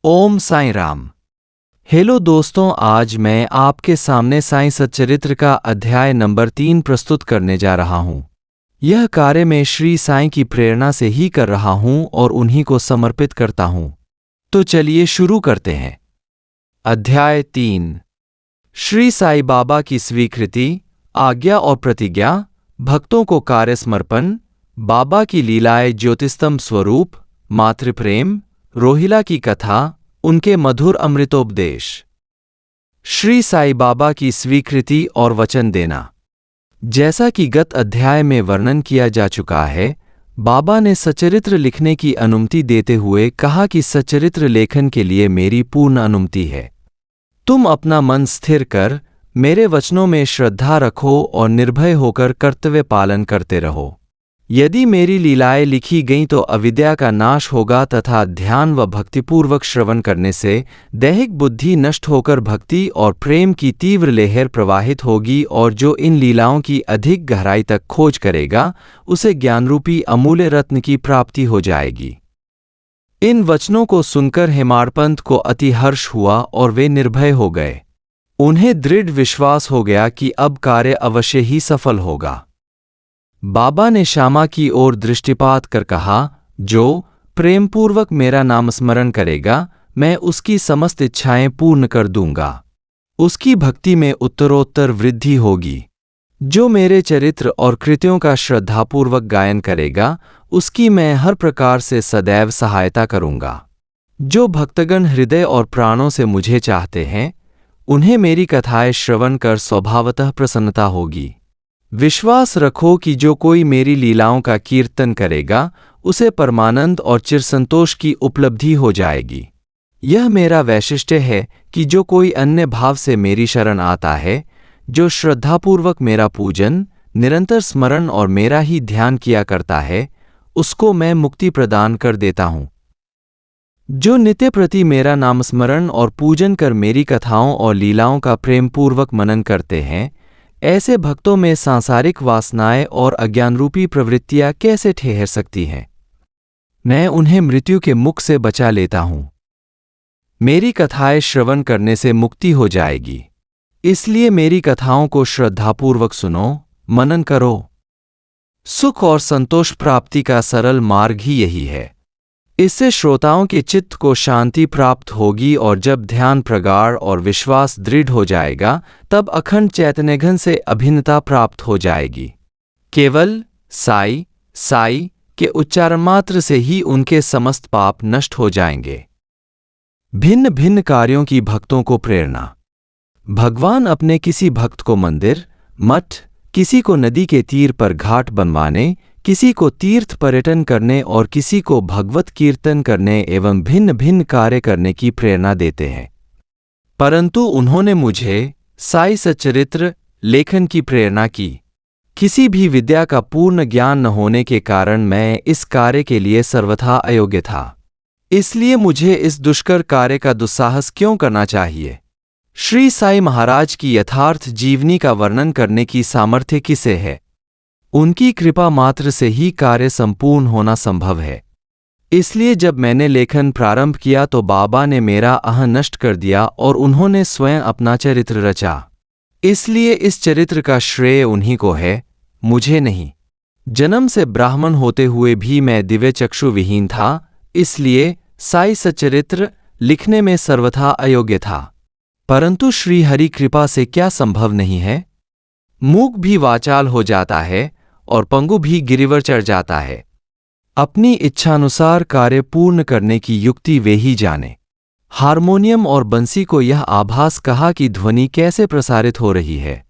Om Sai Ram. Hello दोस्तों, आज मैं आपके सामने साईं सच्चरित्र का अध्याय नंबर 3 प्रस्तुत करने जा रहा हूं। यह कार्य मैं श्री साईं की प्रेरणा से ही कर रहा हूं और उन्हीं को समर्पित करता हूं। तो चलिए शुरू करते हैं। अध्याय 3। श्री साईं बाबा की स्वीकृति, आज्ञा और प्रतिज्ञा, भक्तों को कार्य समर्पण, बाबा की लीलाएं, ज्योतिस्तंभ स्वरूप, मातृप्रेम, रोहिला की कथा, उनके मधुर अमृतोपदेश। श्री साईं बाबा की स्वीकृति और वचन देना। जैसा कि गत अध्याय में वर्णन किया जा चुका है, बाबा ने सच्चरित्र लिखने की अनुमति देते हुए कहा कि सच्चरित्र लेखन के लिए मेरी पूर्ण अनुमति है। तुम अपना मन स्थिर कर मेरे वचनों में श्रद्धा रखो और निर्भय होकर कर्तव्य पालन करते रहो। यदि मेरी लीलाएं लिखी गईं तो अविद्या का नाश होगा तथा ध्यान व भक्तिपूर्वक श्रवण करने से दैहिक बुद्धि नष्ट होकर भक्ति और प्रेम की तीव्र लहर प्रवाहित होगी, और जो इन लीलाओं की अधिक गहराई तक खोज करेगा उसे ज्ञानरूपी अमूल्य रत्न की प्राप्ति हो जाएगी। इन वचनों को सुनकर हेमाडपंत को अति हर्ष हुआ और वे निर्भय हो गए। उन्हें दृढ़ विश्वास हो गया कि अब कार्य अवश्य ही सफल होगा। बाबा ने श्यामा की ओर दृष्टिपात कर कहा, जो प्रेमपूर्वक मेरा नामस्मरण करेगा मैं उसकी समस्त इच्छाएं पूर्ण कर दूंगा। उसकी भक्ति में उत्तरोत्तर वृद्धि होगी। जो मेरे चरित्र और कृत्यों का श्रद्धापूर्वक गायन करेगा उसकी मैं हर प्रकार से सदैव सहायता करूंगा। जो भक्तगण हृदय और प्राणों से मुझे चाहते हैं उन्हें मेरी कथाएं श्रवण कर स्वभावतः प्रसन्नता होगी। विश्वास रखो कि जो कोई मेरी लीलाओं का कीर्तन करेगा उसे परमानंद और चिरसंतोष की उपलब्धि हो जाएगी। यह मेरा वैशिष्ट्य है कि जो कोई अन्य भाव से मेरी शरण आता है, जो श्रद्धापूर्वक मेरा पूजन, निरंतर स्मरण और मेरा ही ध्यान किया करता है, उसको मैं मुक्ति प्रदान कर देता हूँ। जो नित्य प्रति मेरा नामस्मरण और पूजन कर मेरी कथाओं और लीलाओं का प्रेमपूर्वक मनन करते हैं, ऐसे भक्तों में सांसारिक वासनाएं और अज्ञानरूपी प्रवृत्तियां कैसे ठहर सकती हैं? मैं उन्हें मृत्यु के मुख से बचा लेता हूं। मेरी कथाएं श्रवण करने से मुक्ति हो जाएगी। इसलिए मेरी कथाओं को श्रद्धापूर्वक सुनो, मनन करो। सुख और संतोष प्राप्ति का सरल मार्ग ही यही है। इससे श्रोताओं के चित्त को शांति प्राप्त होगी, और जब ध्यान प्रगाढ़ और विश्वास दृढ़ हो जाएगा तब अखंड चैतन्यघन से अभिन्नता प्राप्त हो जाएगी। केवल साई साई के उच्चारण मात्र से ही उनके समस्त पाप नष्ट हो जाएंगे। भिन्न भिन्न कार्यों की भक्तों को प्रेरणा। भगवान अपने किसी भक्त को मंदिर, मठ, किसी को नदी के तीर पर घाट बनवाने, किसी को तीर्थ पर्यटन करने और किसी को भगवत कीर्तन करने एवं भिन्न भिन्न कार्य करने की प्रेरणा देते हैं। परंतु उन्होंने मुझे साईं सच्चरित्र लेखन की प्रेरणा की। किसी भी विद्या का पूर्ण ज्ञान न होने के कारण मैं इस कार्य के लिए सर्वथा अयोग्य था। इसलिए मुझे इस दुष्कर कार्य का दुस्साहस क्यों करना चाहिए? श्री साईं महाराज की यथार्थ जीवनी का वर्णन करने की सामर्थ्य किसे है? उनकी कृपा मात्र से ही कार्य संपूर्ण होना संभव है। इसलिए जब मैंने लेखन प्रारंभ किया तो बाबा ने मेरा अहं नष्ट कर दिया और उन्होंने स्वयं अपना चरित्र रचा। इसलिए इस चरित्र का श्रेय उन्हीं को है, मुझे नहीं। जन्म से ब्राह्मण होते हुए भी मैं दिव्य चक्षु विहीन था, इसलिए साईं सच्चरित्र लिखने में सर्वथा अयोग्य था। परंतु श्री हरि कृपा से क्या संभव नहीं है? मूक भी वाचाल हो जाता है और पंगु भी गिरिवर चढ़ जाता है। अपनी इच्छानुसार कार्य पूर्ण करने की युक्ति वे ही जाने। हारमोनियम और बंसी को यह आभास कहा कि ध्वनि कैसे प्रसारित हो रही है,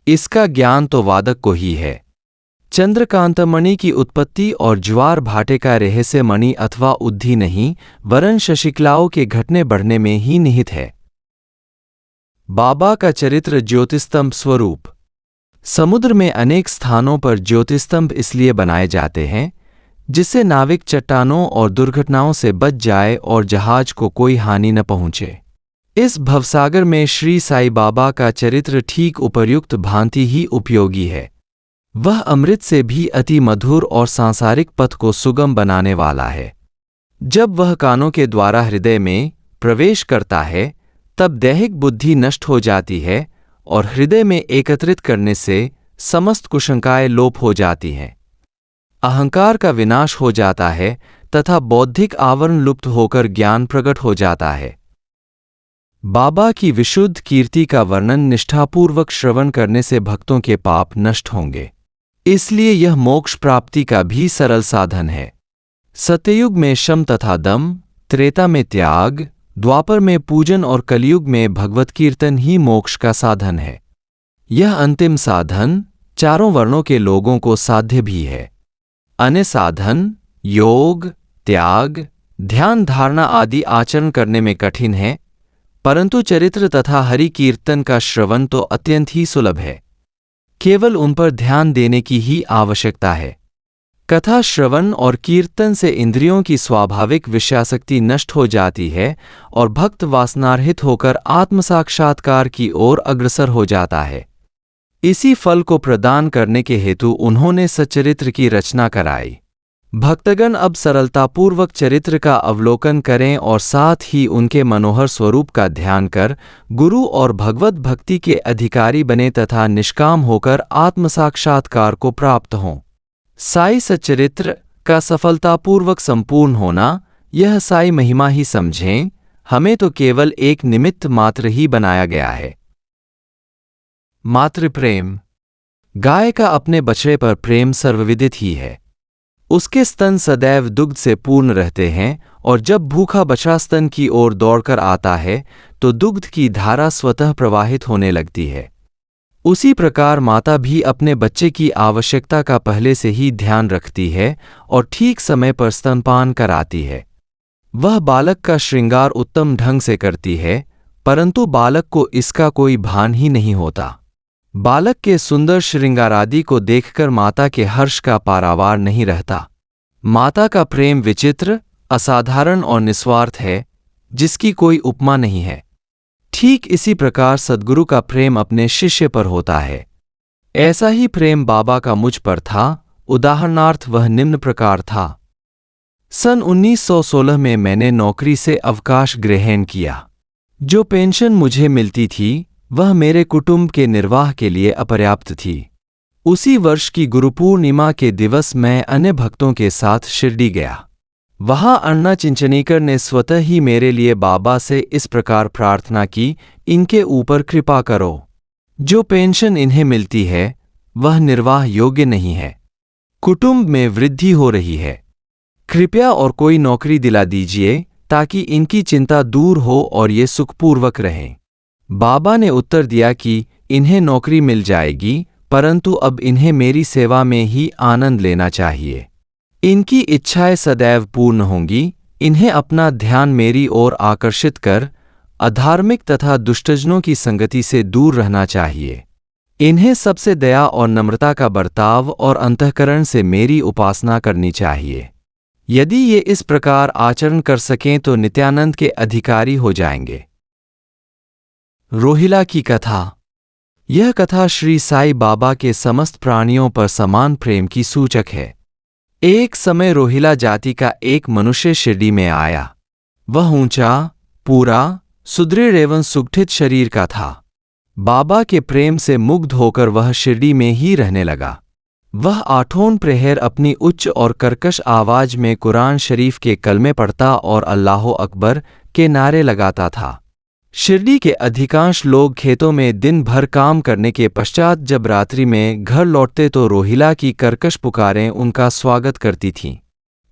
इसका ज्ञान तो वादक को ही है। चंद्रकांतमणि की उत्पत्ति और ज्वार भाटे का रहस्य मणि अथवा उद्धि नहीं, वरन शशिकलाओं के घटने बढ़ने में ही निहित है। बाबा का चरित्र ज्योतिस्तंभ स्वरूप। समुद्र में अनेक स्थानों पर ज्योतिस्तंभ इसलिए बनाए जाते हैं जिससे नाविक चट्टानों और दुर्घटनाओं से बच जाए और जहाज को कोई हानि न पहुंचे। इस भवसागर में श्री साईं बाबा का चरित्र ठीक उपर्युक्त भांति ही उपयोगी है। वह अमृत से भी अति मधुर और सांसारिक पथ को सुगम बनाने वाला है। जब वह कानों के द्वारा हृदय में प्रवेश करता है तब दैहिक बुद्धि नष्ट हो जाती है और हृदय में एकत्रित करने से समस्त कुशंकाएं लोप हो जाती हैं। अहंकार का विनाश हो जाता है तथा बौद्धिक आवरण लुप्त होकर ज्ञान प्रकट हो जाता है। बाबा की विशुद्ध कीर्ति का वर्णन निष्ठापूर्वक श्रवण करने से भक्तों के पाप नष्ट होंगे, इसलिए यह मोक्ष प्राप्ति का भी सरल साधन है। सत्ययुग में शम तथा दम, त्रेता में त्याग, द्वापर में पूजन और कलयुग में भगवत कीर्तन ही मोक्ष का साधन है। यह अंतिम साधन चारों वर्णों के लोगों को साध्य भी है। अन्य साधन योग, त्याग, ध्यान, धारणा आदि आचरण करने में कठिन है, परंतु चरित्र तथा हरि कीर्तन का श्रवण तो अत्यंत ही सुलभ है। केवल उन पर ध्यान देने की ही आवश्यकता है। कथा श्रवण और कीर्तन से इंद्रियों की स्वाभाविक विषयासक्ति नष्ट हो जाती है और भक्त वासनारहित होकर आत्मसाक्षात्कार की ओर अग्रसर हो जाता है। इसी फल को प्रदान करने के हेतु उन्होंने सच्चरित्र की रचना कराई। भक्तगण अब सरलतापूर्वक चरित्र का अवलोकन करें और साथ ही उनके मनोहर स्वरूप का ध्यान कर गुरु और भगवत भक्ति के अधिकारी बने तथा निष्काम होकर आत्मसाक्षात्कार को प्राप्त हों। साई सच्चरित्र का सफलतापूर्वक संपूर्ण होना, यह साई महिमा ही समझें, हमें तो केवल एक निमित्त मात्र ही बनाया गया है। मातृप्रेम। गाय का अपने बछड़े पर प्रेम सर्वविदित ही है। उसके स्तन सदैव दुग्ध से पूर्ण रहते हैं और जब भूखा बछड़ा स्तन की ओर दौड़कर आता है तो दुग्ध की धारा स्वतः प्रवाहित होने लगती है। उसी प्रकार माता भी अपने बच्चे की आवश्यकता का पहले से ही ध्यान रखती है और ठीक समय पर स्तनपान कराती है। वह बालक का श्रृंगार उत्तम ढंग से करती है, परंतु बालक को इसका कोई भान ही नहीं होता। बालक के सुंदर श्रृंगारादि को देखकर माता के हर्ष का पारावार नहीं रहता। माता का प्रेम विचित्र, असाधारण और निस्वार्थ है, जिसकी कोई उपमा नहीं है। ठीक इसी प्रकार सद्गुरु का प्रेम अपने शिष्य पर होता है। ऐसा ही प्रेम बाबा का मुझ पर था। उदाहरणार्थ वह निम्न प्रकार था। सन 1916 में मैंने नौकरी से अवकाश ग्रहण किया। जो पेंशन मुझे मिलती थी वह मेरे कुटुंब के निर्वाह के लिए अपर्याप्त थी। उसी वर्ष की गुरु पूर्णिमा के दिवस मैं अन्य भक्तों के साथ शिरडी गया। वहां अन्ना चिंचनीकर ने स्वतः ही मेरे लिए बाबा से इस प्रकार प्रार्थना की, इनके ऊपर कृपा करो। जो पेंशन इन्हें मिलती है वह निर्वाह योग्य नहीं है। कुटुंब में वृद्धि हो रही है। कृपया और कोई नौकरी दिला दीजिए ताकि इनकी चिंता दूर हो और ये सुखपूर्वक रहें। बाबा ने उत्तर दिया कि इन्हें नौकरी मिल जाएगी, परंतु अब इन्हें मेरी सेवा में ही आनंद लेना चाहिए। इनकी इच्छाएं सदैव पूर्ण होंगी। इन्हें अपना ध्यान मेरी ओर आकर्षित कर अधार्मिक तथा दुष्टजनों की संगति से दूर रहना चाहिए। इन्हें सबसे दया और नम्रता का बर्ताव और अंतःकरण से मेरी उपासना करनी चाहिए। यदि ये इस प्रकार आचरण कर सकें तो नित्यानंद के अधिकारी हो जाएंगे। रोहिला की कथा। यह कथा श्री साई बाबा के समस्त प्राणियों पर समान प्रेम की सूचक है। एक समय रोहिला जाति का एक मनुष्य शिरडी में आया। वह ऊंचा, पूरा, सुदृढ़ एवं सुगठित शरीर का था। बाबा के प्रेम से मुग्ध होकर वह शिरडी में ही रहने लगा। वह आठों प्रहर अपनी उच्च और कर्कश आवाज में कुरान शरीफ के कलमे पढ़ता और अल्लाहो अकबर के नारे लगाता था। शिरडी के अधिकांश लोग खेतों में दिन भर काम करने के पश्चात जब रात्रि में घर लौटते तो रोहिला की कर्कश पुकारें उनका स्वागत करती थीं।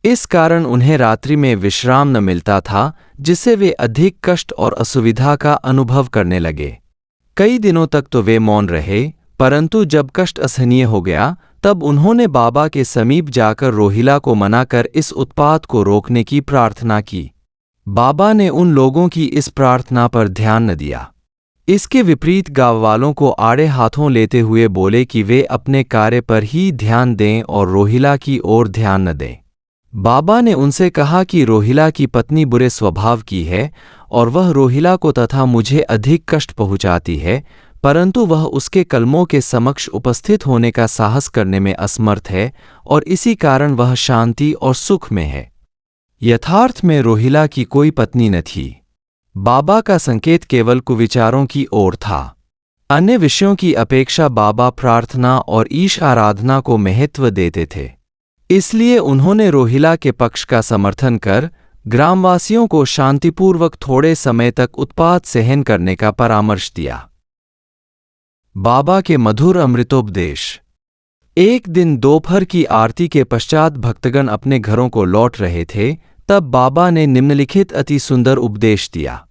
इस कारण उन्हें रात्रि में विश्राम न मिलता था, जिससे वे अधिक कष्ट और असुविधा का अनुभव करने लगे। कई दिनों तक तो वे मौन रहे, परंतु जब कष्ट असहनीय हो गया तब उन्होंने बाबा के समीप जाकर रोहिला को मनाकर इस उत्पात को रोकने की प्रार्थना की। बाबा ने उन लोगों की इस प्रार्थना पर ध्यान न दिया। इसके विपरीत गांव वालों को आड़े हाथों लेते हुए बोले कि वे अपने कार्य पर ही ध्यान दें और रोहिला की ओर ध्यान न दें। बाबा ने उनसे कहा कि रोहिला की पत्नी बुरे स्वभाव की है और वह रोहिला को तथा मुझे अधिक कष्ट पहुंचाती है, परंतु वह उसके कलमों के समक्ष उपस्थित होने का साहस करने में असमर्थ है और इसी कारण वह शांति और सुख में है। यथार्थ में रोहिला की कोई पत्नी न थी। बाबा का संकेत केवल कुविचारों की ओर था। अन्य विषयों की अपेक्षा बाबा प्रार्थना और ईश आराधना को महत्व देते थे। इसलिए उन्होंने रोहिला के पक्ष का समर्थन कर ग्रामवासियों को शांतिपूर्वक थोड़े समय तक उत्पात सहन करने का परामर्श दिया। बाबा के मधुर अमृतोपदेश। एक दिन दोपहर की आरती के पश्चात भक्तगण अपने घरों को लौट रहे थे, तब बाबा ने निम्नलिखित अति सुंदर उपदेश दिया।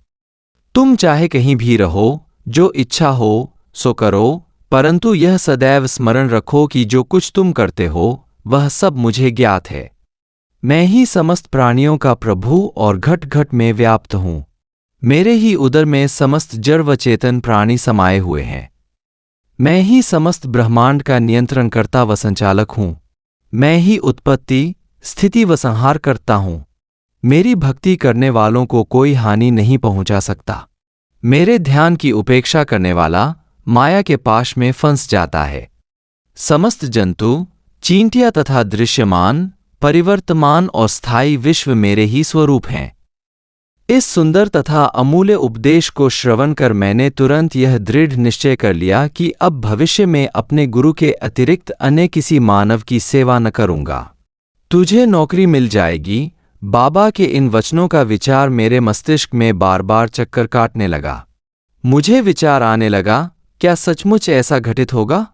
तुम चाहे कहीं भी रहो, जो इच्छा हो सो करो, परंतु यह सदैव स्मरण रखो कि जो कुछ तुम करते हो वह सब मुझे ज्ञात है। मैं ही समस्त प्राणियों का प्रभु और घट घट में व्याप्त हूं। मेरे ही उदर में समस्त जड़ व चेतन प्राणी समाये हुए हैं। मैं ही समस्त ब्रह्मांड का नियंत्रणकर्ता व संचालक हूं। मैं ही उत्पत्ति, स्थिति व संहार करता हूं। मेरी भक्ति करने वालों को कोई हानि नहीं पहुंचा सकता। मेरे ध्यान की उपेक्षा करने वाला माया के पाश में फंस जाता है। समस्त जंतु, चींटियां तथा दृश्यमान, परिवर्तमान और स्थायी विश्व मेरे ही स्वरूप हैं। इस सुंदर तथा अमूल्य उपदेश को श्रवण कर मैंने तुरंत यह दृढ़ निश्चय कर लिया कि अब भविष्य में अपने गुरु के अतिरिक्त अन्य किसी मानव की सेवा न करूंगा। तुझे नौकरी मिल जाएगी। बाबा के इन वचनों का विचार मेरे मस्तिष्क में बार बार चक्कर काटने लगा। मुझे विचार आने लगा, क्या सचमुच ऐसा घटित होगा?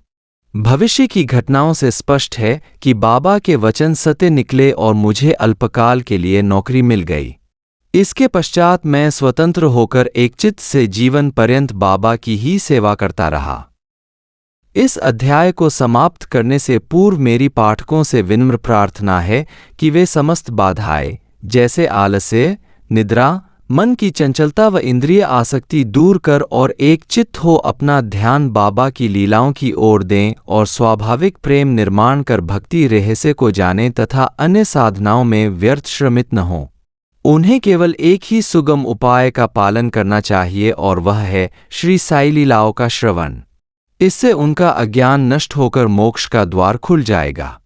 भविष्य की घटनाओं से स्पष्ट है कि बाबा के वचन सत्य निकले और मुझे अल्पकाल के लिए नौकरी मिल गई। इसके पश्चात मैं स्वतंत्र होकर एकचित्त से जीवन पर्यंत बाबा की ही सेवा करता रहा। इस अध्याय को समाप्त करने से पूर्व मेरी पाठकों से विनम्र प्रार्थना है कि वे समस्त बाधाएं, जैसे आलस्य, निद्रा, मन की चंचलता व इंद्रिय आसक्ति दूर कर और एकचित्त हो अपना ध्यान बाबा की लीलाओं की ओर दें और स्वाभाविक प्रेम निर्माण कर भक्ति रहस्य को जानें तथा अन्य साधनाओं में व्यर्थ श्रमित न हों। उन्हें केवल एक ही सुगम उपाय का पालन करना चाहिए और वह है श्री साई लीलाओं का श्रवण। इससे उनका अज्ञान नष्ट होकर मोक्ष का द्वार खुल जाएगा।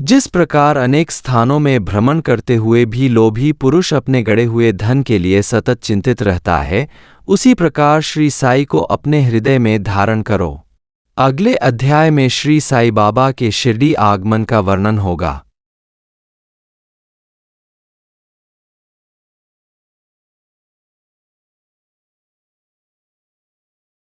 जिस प्रकार अनेक स्थानों में भ्रमण करते हुए भी लोभी पुरुष अपने गड़े हुए धन के लिए सतत चिंतित रहता है, उसी प्रकार श्री साई को अपने हृदय में धारण करो। अगले अध्याय में श्री साई बाबा के शिरडी आगमन का वर्णन होगा।